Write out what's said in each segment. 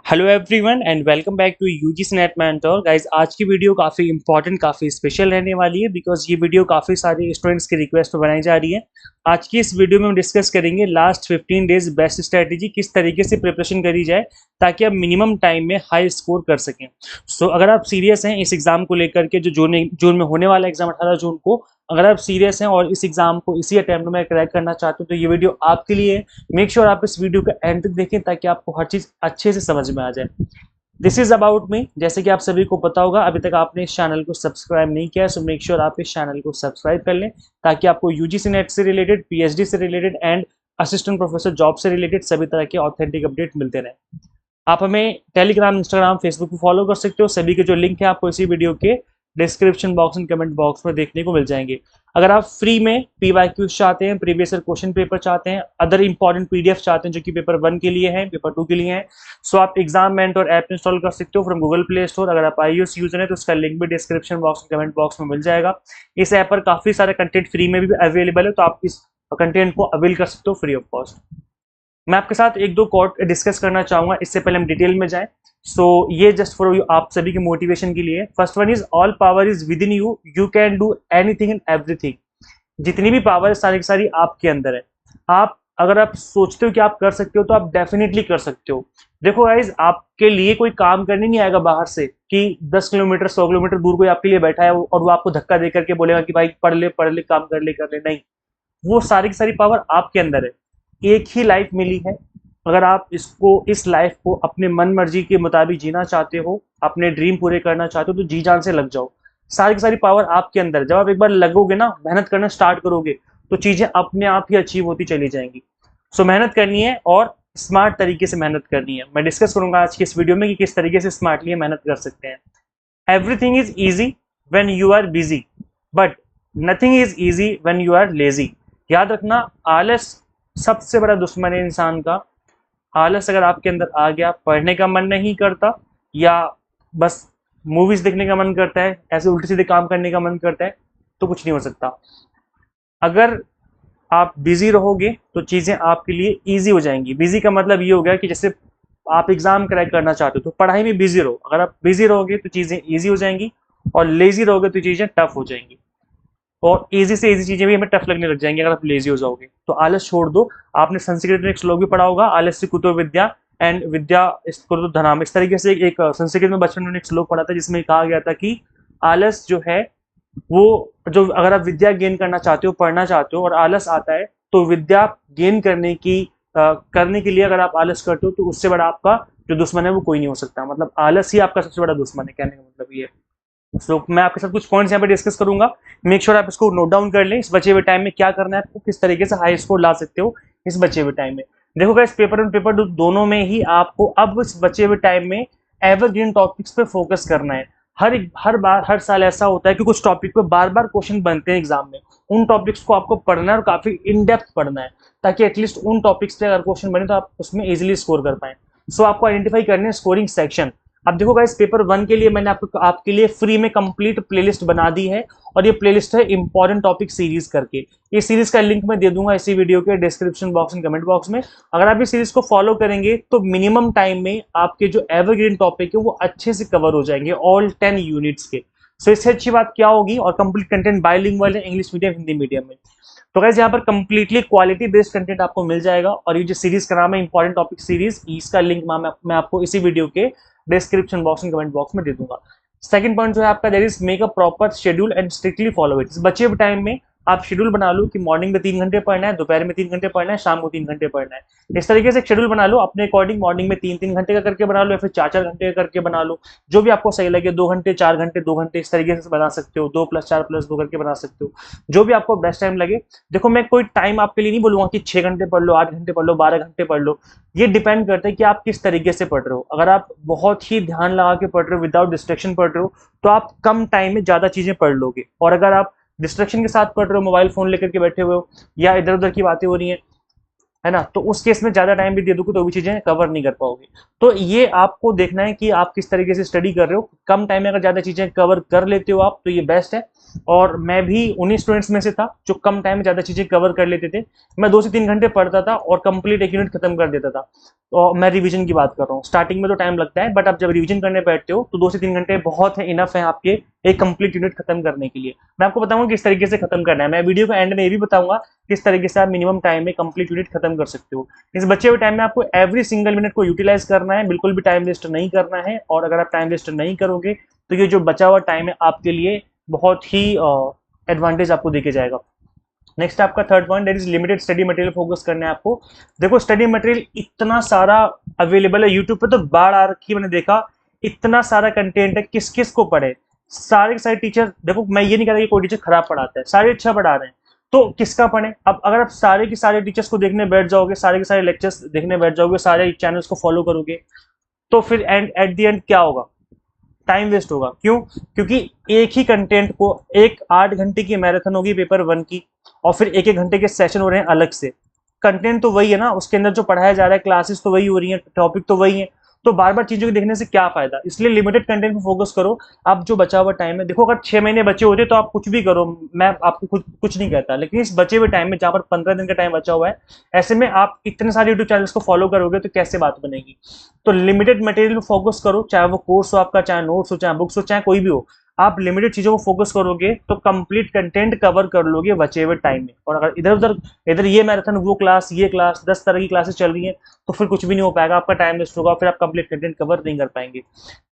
Hello everyone and welcome back to UGC net mentor guys. आज की video काफ़ी important काफ़ी स्पेशल रहने वाली है बिकॉज ये वीडियो काफ़ी सारे स्टूडेंट्स की रिक्वेस्ट पर बनाई जा रही है। आज की इस वीडियो में हम डिस्कस करेंगे लास्ट 15 डेज बेस्ट स्ट्रेटेजी, किस तरीके से प्रिपरेशन करी जाए ताकि आप मिनिमम टाइम में हाई स्कोर कर सकें। अगर आप सीरियस हैं इस एग्जाम को लेकर के, जो जून में होने वाला एग्जाम 18 जून को, अगर आप सीरियस हैं और इस एग्जाम को इसी अटेम्प्ट में क्रैक करना चाहते हो तो ये वीडियो आपके लिए है। मेक श्योर आप इस वीडियो का एंड तक देखें ताकि आपको हर चीज़ अच्छे से समझ में आ जाए। This is about me. जैसे कि आप सभी को पता होगा, अभी तक आपने इस चैनल को सब्सक्राइब नहीं किया है, सो मेक श्योर आप इस चैनल को सब्सक्राइब कर लें ताकि आपको यूजीसी नेट से रिलेटेड, पीएचडी से related and assistant professor job से रिलेटेड सभी तरह के ऑथेंटिक अपडेट मिलते रहें। आप हमें टेलीग्राम, इंस्टाग्राम, फेसबुक पे फॉलो कर सकते हो। सभी के जो लिंक है आपको इसी वीडियो के description box and comment box में देखने को मिल जाएंगे। अगर आप फ्री में पीवाईक्यूज चाहते हैं, प्रीवियस ईयर क्वेश्चन पेपर चाहते हैं, अदर इंपॉर्टेंट पीडीएफ चाहते हैं जो कि पेपर 1 के लिए हैं, पेपर 2 के लिए हैं, सो आप एग्जाम मेंटर ऐप इंस्टॉल कर सकते हो फ्रॉम गूगल प्ले स्टोर। अगर आप आईओएस यूजर हैं तो उसका लिंक भी डिस्क्रिप्शन बॉक्स कमेंट बॉक्स में मिल जाएगा। इस ऐप पर काफी सारे कंटेंट फ्री में भी अवेलेबल है, तो आप इस कंटेंट को अवेल कर सकते हो फ्री ऑफ कॉस्ट। मैं आपके साथ एक दो कोट डिस्कस करना चाहूंगा, इससे पहले हम डिटेल में जाएं। ये जस्ट फॉर यू, आप सभी की मोटिवेशन के लिए। First one is all power is with in you, you can do anything and everything. जितनी भी पावर है सारी की सारी आपके अंदर है। आप अगर आप सोचते हो कि आप कर सकते हो तो आप डेफिनेटली कर सकते हो। देखो गाइज, आपके लिए कोई काम करने नहीं आएगा बाहर से कि 10 किलोमीटर 100 किलोमीटर दूर कोई आपके लिए बैठा है और वो आपको धक्का दे करके बोलेगा कि भाई पढ़ ले काम कर ले। नहीं, वो सारी की सारी पावर आपके अंदर है। एक ही लाइफ मिली है। अगर आप इस लाइफ को अपने मन मर्जी के मुताबिक जीना चाहते हो, अपने ड्रीम पूरे करना चाहते हो, तो जी जान से लग जाओ। सारी की सारी पावर आपके अंदर है। जब आप एक बार लगोगे ना, मेहनत करना स्टार्ट करोगे, तो चीजें अपने आप ही अचीव होती चली जाएंगी। मेहनत करनी है और स्मार्ट तरीके से मेहनत करनी है। मैं डिस्कस करूंगा आज की इस वीडियो में कि किस तरीके से स्मार्टली मेहनत कर सकते हैं। Everything is easy when you are busy, but nothing is easy when you are lazy. याद रखना, आलस सबसे बड़ा दुश्मन है इंसान का। आलस अगर आपके अंदर आ गया, पढ़ने का मन नहीं करता या बस मूवीज देखने का मन करता है, ऐसे उल्टे सीधे काम करने का मन करता है, तो कुछ नहीं हो सकता। अगर आप बिजी रहोगे तो चीजें आपके लिए इजी हो जाएंगी। बिजी का मतलब ये हो गया कि जैसे आप एग्जाम क्रैक करना चाहते हो तो पढ़ाई में बिजी रहो। अगर आप बिजी रहोगे तो चीजें इजी हो जाएंगी, और लेजी रहोगे तो चीजें टफ हो जाएंगी, और इजी से इजी चीजें भी हमें टफ लगने लग जाएंगी अगर आप लेजी हो जाओगे। तो आलस छोड़ दो। आपने संस्कृत में एक श्लोक भी पढ़ा होगा, आलस्य कुतो विद्या एंड विद्या कुतो धनम। इस तरीके से एक संस्कृत में बचपन में एक श्लोक पढ़ा था जिसमें कहा गया था कि आलस जो है वो, जो अगर आप विद्या गेन करना चाहते हो, पढ़ना चाहते हो और आलस आता है, तो विद्या गेन करने के लिए अगर आप आलस करते हो तो उससे बड़ा आपका जो दुश्मन है वो कोई नहीं हो सकता। मतलब आलस ही आपका सबसे बड़ा दुश्मन है, कहने का मतलब ये है। मैं आपके साथ कुछ पॉइंट्स यहाँ पे डिस्कस करूंगा। मेक श्योर आप इसको नोट डाउन कर लें। इस बचे हुए टाइम में क्या करना है आपको, किस तरीके से हाई स्कोर ला सकते हो इस बचे हुए टाइम में। देखो गाइस, पेपर 1 और पेपर 2 दोनों में ही आपको अब इस बचे हुए टाइम में एवरग्रीन टॉपिक्स पे फोकस करना है। हर बार हर साल ऐसा होता है कि कुछ टॉपिक पे बार बार क्वेश्चन बनते हैं एग्जाम में। उन टॉपिक्स को आपको पढ़ना है और काफी इन डेप्थ पढ़ना है, ताकि एटलीस्ट उन टॉपिक्स पे अगर क्वेश्चन बने तो आप उसमें इजिली स्कोर कर पाए। आपको आइडेंटिफाई करने हैं स्कोरिंग सेक्शन। अब देखो गाइस, पेपर 1 के लिए मैंने आपके लिए फ्री में कंप्लीट प्लेलिस्ट बना दी है, और ये प्लेलिस्ट है इंपॉर्टेंट टॉपिक सीरीज करके। ये सीरीज का लिंक मैं दे दूंगा इसी वीडियो के description box and comment box में। अगर आप इस सीरीज को फॉलो करेंगे तो मिनिमम टाइम में आपके जो एवरग्रीन टॉपिक है वो अच्छे से कवर हो जाएंगे, ऑल 10 यूनिट्स के। इससे अच्छी बात क्या होगी, और कंप्लीट कंटेंट बाइलिंगुअल है, इंग्लिश मीडियम हिंदी मीडियम में। तो गाइस, यहाँ पर कंप्लीटली क्वालिटी बेस्ड कंटेंट आपको मिल जाएगा, और ये जो सीरीज का नाम है इंपॉर्टेंट टॉपिक सीरीज, इसका लिंक मैं आपको इसी वीडियो के description box and comment box में दे दूंगा। सेकंड पॉइंट जो है आपका, there is make a proper schedule and strictly follow it. बचे हुए टाइम में आप शेड्यूल बना लो कि मॉर्निंग में 3 घंटे पढ़ना है, दोपहर में 3 घंटे पढ़ना है, शाम को 3 घंटे पढ़ना है। इस तरीके से एक शेड्यूल बना लो अपने अकॉर्डिंग। मॉर्निंग में 3-3 घंटे का करके बना लो, या फिर 4-4 घंटे का करके बना लो, जो भी आपको सही लगे। 2 घंटे, 4 घंटे, 2 घंटे, इस तरीके से बना सकते हो। 2+4+2 करके बना सकते हो, जो भी आपको बेस्ट टाइम लगे। देखो, मैं कोई टाइम आपके लिए नहीं बोलूंगा कि 6 घंटे पढ़ लो, 8 घंटे पढ़ लो, 12 घंटे पढ़ लो। ये डिपेंड करता है कि आप किस तरीके से पढ़ रहे हो। अगर आप बहुत ही ध्यान लगा के पढ़ रहे हो, विदाउट डिस्ट्रैक्शन पढ़ रहे हो, तो आप कम टाइम में ज्यादा चीजें पढ़ लोगे। और अगर आप डिस्ट्रैक्शन के साथ पढ़ रहे हो, मोबाइल फोन लेकर के बैठे हुए हो, या इधर उधर की बातें हो रही हैं, है ना, तो उस केस में ज़्यादा टाइम भी दे दोगे तो भी चीज़ें कवर नहीं कर पाओगे। तो ये आपको देखना है कि आप किस तरीके से स्टडी कर रहे हो। कम टाइम में अगर ज़्यादा चीज़ें कवर कर लेते हो आप तो ये बेस्ट है। और मैं भी उन्हीं स्टूडेंट्स में से था जो कम टाइम में ज़्यादा चीज़ें कवर कर लेते थे। मैं 2 से 3 घंटे पढ़ता था और कंप्लीट एक यूनिट खत्म कर देता था। तो मैं रिवीजन की बात कर रहा हूँ, स्टार्टिंग में तो टाइम लगता है, बट आप जब रिवीजन करने बैठते हो तो 2 से 3 घंटे बहुत है, इनफ है आपके एक कंप्लीट यूनिट खत्म करने के लिए। मैं आपको बताऊंगा किस तरीके से खत्म करना है। मैं वीडियो के एंड में ये भी बताऊंगा किस तरीके से आप मिनिमम टाइम में कंप्लीट यूनिट खत्म कर सकते हो। इस बचे हुए टाइम में आपको एवरी सिंगल मिनट को यूटिलाइज करना है, बिल्कुल भी टाइम वेस्ट नहीं करना है। और अगर आप टाइम वेस्ट नहीं करोगे तो ये जो बचा हुआ टाइम है आपके लिए बहुत ही एडवांटेज आपको देके जाएगा। नेक्स्ट आपका third point, that is limited study material focus करना है आपको। देखो स्टडी मटेरियल इतना सारा अवेलेबल है यूट्यूब पे, तो बाढ़ आ रखी है, मैंने देखा इतना सारा कंटेंट है, किस किस को पढ़े। सारे के सारे टीचर, देखो मैं ये नहीं कह रहा कि कोई टीचर खराब पढ़ाता है, सारे अच्छा पढ़ा रहे हैं, तो किसका पढ़े। अब अगर आप सारे के सारे टीचर्स को देखने बैठ जाओगे, सारे के सारे लेक्चर्स देखने बैठ जाओगे, सारे चैनल्स को फॉलो करोगे, तो फिर एंड एट द एंड क्या होगा, टाइम वेस्ट होगा। क्यों? क्योंकि एक ही कंटेंट को एक 8 घंटे की मैराथन होगी पेपर 1 की, और फिर एक एक घंटे के सेशन हो रहे हैं अलग से। कंटेंट तो वही है ना, उसके अंदर जो पढ़ाया जा रहा है, क्लासेस तो वही हो रही है, टॉपिक तो वही है, तो बार बार चीजों को देखने से क्या फायदा। इसलिए लिमिटेड कंटेंट पे फोकस करो। आप जो बचा हुआ टाइम है, देखो अगर 6 महीने बचे होते तो आप कुछ भी करो, मैं आपको कुछ नहीं कहता, लेकिन इस बचे हुए टाइम में जहां पर 15 दिन का टाइम बचा हुआ है, ऐसे में आप इतने सारे यूट्यूब चैनल्स को फॉलो करोगे तो कैसे बात बनेगी। तो लिमिटेड मटेरियल फोकस करो, चाहे वो कोर्स हो आपका, चाहे नोट्स हो, चाहे बुक्स हो, चाहे कोई भी हो। आप लिमिटेड चीजों को फोकस करोगे तो कंप्लीट कंटेंट कवर कर लोगे बचे हुए टाइम में। और अगर इधर उधर, इधर ये मैराथन, वो क्लास, ये क्लास, 10 तरह की क्लासेस चल रही हैं, तो फिर कुछ भी नहीं हो पाएगा, आपका टाइम वेस्ट होगा, फिर आप कंप्लीट कंटेंट कवर नहीं कर पाएंगे।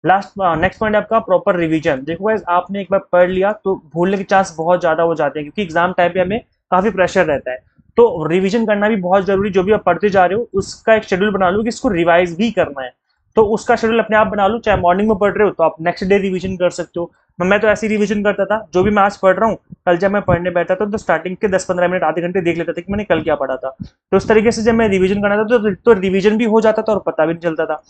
लास्ट नेक्स्ट पॉइंट आपका प्रॉपर रिवीजन। देखो गाइस, आपने एक बार पढ़ लिया तो भूलने के चांस बहुत ज्यादा हो जाते हैं, क्योंकि एग्जाम टाइम पे हमें काफी प्रेशर रहता है। तो रिवीजन करना भी बहुत जरूरी। जो भी आप पढ़ते जा रहे हो उसका एक शेड्यूल बना लो कि इसको रिवाइज भी करना है, तो उसका शेड्यूल अपने आप बना लो। चाहे मॉर्निंग में पढ़ रहे हो तो आप नेक्स्ट डे रिवीजन कर सकते हो। मैं तो ऐसी रिवीजन करता था, जो भी मैं आज पढ़ रहा हूँ, कल जब मैं पढ़ने बैठा था तो स्टार्टिंग के 10-15 मिनट, आधे घंटे देख लेता था कि मैंने कल क्या पढ़ा था। तो उस तरीके से जब मैं रिवीजन करना था तो रिवीजन भी हो जाता था और पता भी नहीं चलता था।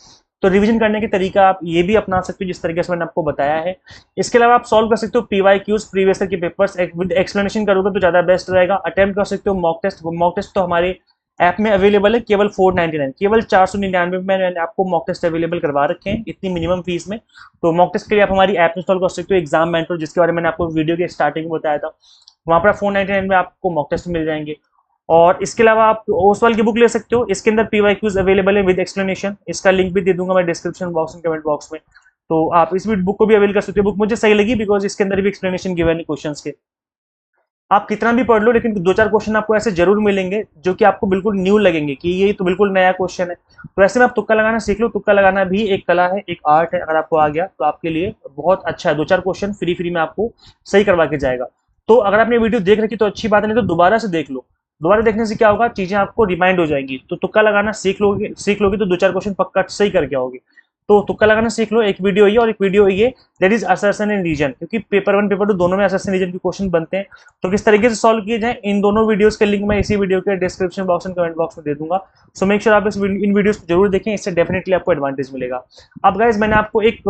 तो रिवीजन करने के तरीका आप ये भी अपना सकते हो जिस तरीके से मैंने आपको बताया है। इसके अलावा आप सॉल्व कर सकते हो PYQs, प्रीवियस ईयर के पेपर्स, विद एक्सप्लेनेशन करोगे तो ज्यादा बेस्ट रहेगा। अटेम्प्ट कर सकते हो मॉक टेस्ट। मॉक टेस्ट तो हमारे ऐप में अवेलेबल है केवल 499, केवल 499 में मैंने आपको मॉक टेस्ट अवेलेबल करवा रखे हैं इतनी मिनिमम फीस में। तो मॉक टेस्ट के लिए आप हमारी ऐप इंस्टॉल कर सकते हो, एग्जाम मेंटर, जिसके बारे में मैंने आपको वीडियो के स्टार्टिंग में बताया था। वहाँ पर 499 में आपको मॉक टेस्ट मिल जाएंगे। और इसके अलावा आप ओसवाल की बुक ले सकते हो, इसके अंदर PYQs अवेलेबल है विद एक्सप्लेनेशन। इसका लिंक भी दे दूंगा मैं डिस्क्रिप्शन बॉक्स में, कमेंट बॉक्स में, तो आप इस बुक को भी अवेल कर सकते हो। बुक मुझे सही लगी बिकॉज इसके अंदर भी एक्सप्लेनेशन गिवन है क्वेश्चंस के। आप कितना भी पढ़ लो लेकिन 2-4 क्वेश्चन आपको ऐसे जरूर मिलेंगे जो कि आपको बिल्कुल न्यू लगेंगे कि ये तो बिल्कुल नया क्वेश्चन है। तो ऐसे में आप तुक्का लगाना सीख लो। तुक्का लगाना भी एक कला है, एक आर्ट है। अगर आपको आ गया तो आपके लिए बहुत अच्छा है। 2-4 क्वेश्चन फ्री फ्री में आपको सही करवा के जाएगा। तो अगर आपने वीडियो देख रखी तो अच्छी बात है, नहीं तो दोबारा से देख लो। दोबारा देखने से क्या होगा, चीजें आपको रिमाइंड हो जाएंगी। तो तुक्का लगाना सीख लोगे तो 2-4 क्वेश्चन पक्का सही करके आओगे। तो तुक्का लगाना सीख लो। एक वीडियो ये और एक वीडियो ये, that is assertion and reason, क्योंकि पेपर 1 पेपर 2 दोनों में असर्शन रीजन के क्वेश्चन बनते हैं। तो किस तरीके से सॉल्व किए जाए, इन दोनों वीडियोस के लिंक मैं इसी वीडियो के description box and comment box में दे दूंगा। सो मेक श्योर आप इन वीडियोस को जरूर देखें, इससे डेफिनेटली आपको एडवांटेज मिलेगा। अब गाइज मैंने आपको एक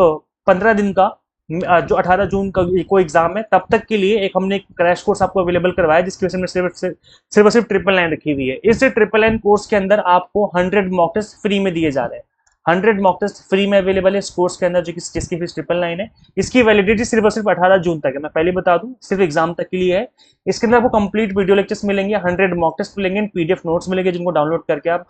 15 दिन का, जो 18 जून का को एग्जाम है तब तक के लिए, एक हमने एक क्रैश कोर्स आपको अवेलेबल करवाया, जिसकी वजह से सिर्फ 999 रखी हुई है। इस 999 कोर्स के अंदर आपको 100 मॉक टेस्ट फ्री में दिए जा रहे हैं। 100 मॉक टेस्ट फ्री में अवेलेबल है इस कोर्स के अंदर, जो कि जिसकी फीस 999 है। इसकी वैलिडिटी सिर्फ और सिर्फ 18 जून तक है। मैं पहले बता दूं, सिर्फ एग्जाम तक के लिए है। इसके अंदर आपको कंप्लीट वीडियो लेक्चर्स मिलेंगे, 100 मॉक टेस्ट मिलेंगे, PDF नोट्स मिलेंगे, जिनको डाउनलोड करके आप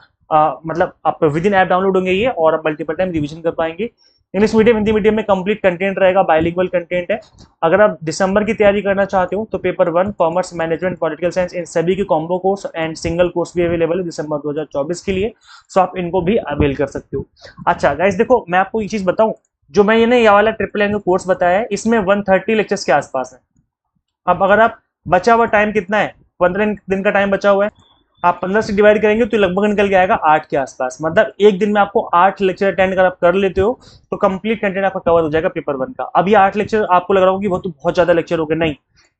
मतलब आप विद इन ऐप डाउनलोड होंगे ये, और आप मल्टीपल टाइम रिवीजन कर पाएंगे। इंग्लिश मीडियम, हिंदी मीडियम में कंप्लीट कंटेंट रहेगा, बाइलिंगुअल कंटेंट है। अगर आप दिसंबर की तैयारी करना चाहते हो तो paper 1, commerce, management, political science, इन सभी के combo course and single course भी अवेलेबल है दिसंबर 2024 के लिए। सो आप इनको भी अवेल कर सकते हो। अच्छा गाइस, देखो मैं आपको ये चीज बताऊं, जो मैं ये वाला ट्रिपल कोर्स बताया है, इसमें 130 लेक्चर्स के आसपास है। अब अगर आप, बचा हुआ टाइम कितना है, 15 दिन का टाइम बचा हुआ है, आप 15 से डिवाइड करेंगे तो लगभग निकल के आएगा 8 के आसपास। मतलब एक दिन में आपको 8 लेक्चर अटेंड अगर आप कर लेते हो तो कंप्लीट कंटेंट आपका कवर हो जाएगा पेपर 1 का। अब ये 8 लेक्चर आपको लग रहा होगा कि वो तो बहुत ज्यादा लेक्चर हो गए, नहीं,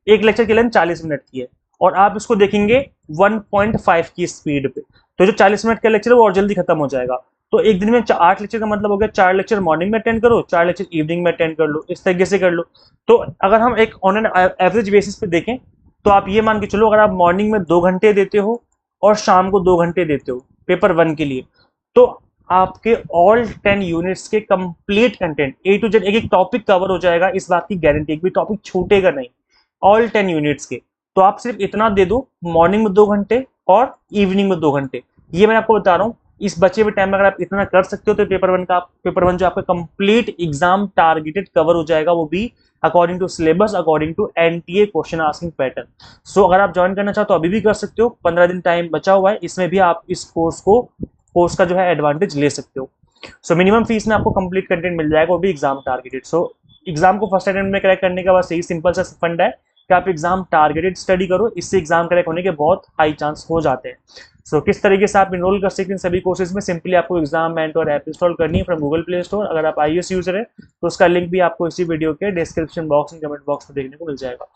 एक लेक्चर की लेंथ 40 मिनट की है और आप इसको देखेंगे 1.5 की स्पीड पे, तो जो 40 मिनट का लेक्चर है वो और जल्दी खत्म हो जाएगा। तो एक दिन में 8 लेक्चर का मतलब हो गया 4 लेक्चर मॉर्निंग में अटेंड करो, 4 लेक्चर इवनिंग में अटेंड कर लो, इस तरीके से कर लो। तो अगर हम एक ऑन एन एवरेज बेसिस पे देखें तो आप ये मान के चलो, अगर आप मॉर्निंग में 2 घंटे देते हो और शाम को 2 घंटे देते हो पेपर 1 के लिए, तो आपके ऑल 10 यूनिट्स के complete content A to Z एक एक टॉपिक कवर हो जाएगा। इस बात की गारंटी, एक भी टॉपिक छूटेगा नहीं ऑल 10 यूनिट्स के। तो आप सिर्फ इतना दे दो, मॉर्निंग में 2 घंटे और इवनिंग में 2 घंटे। ये मैं आपको बता रहा हूँ, इस बचे हुए टाइम में अगर आप इतना कर सकते हो तो पेपर वन जो आपका कंप्लीट एग्जाम टारगेटेड कवर हो जाएगा, वो भी according to syllabus, according to NTA question asking pattern. So अगर आप ज्वाइन करना चाहो तो अभी भी कर सकते हो, 15 दिन टाइम बचा हुआ है, इसमें भी आप इस कोर्स का जो है एडवांटेज ले सकते हो। सो मिनिमम फीस में आपको कंप्लीट कंटेंट मिल जाएगा, वो भी एग्जाम टारगेटेड। सो एग्जाम को फर्स्ट अटेम्प्ट में क्रैक करने का बस यही सिंपल सा फंड है कि आप एग्जाम टारगेटेड स्टडी करो, इससे एग्जाम क्रैक होने के बहुत हाई चांस हो जाते हैं। सो किस तरीके से आप इनरोल कर सकते हैं सभी कोर्सेज में, सिंपली आपको एग्जाम मेंटर ऐप इंस्टॉल करनी है फ्रॉम गूगल प्ले स्टोर। अगर आप iOS यूजर है तो उसका लिंक भी आपको इसी वीडियो के description box and comment box में देखने को मिल जाएगा।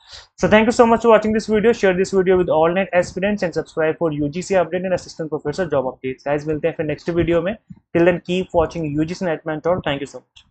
So thank you so much for watching this video, share this video with all net aspirants and subscribe for UGC update and assistant professor job updates. Guys मिलते हैं फिर next video में, till then keep watching UGC net mentor. Thank you so much.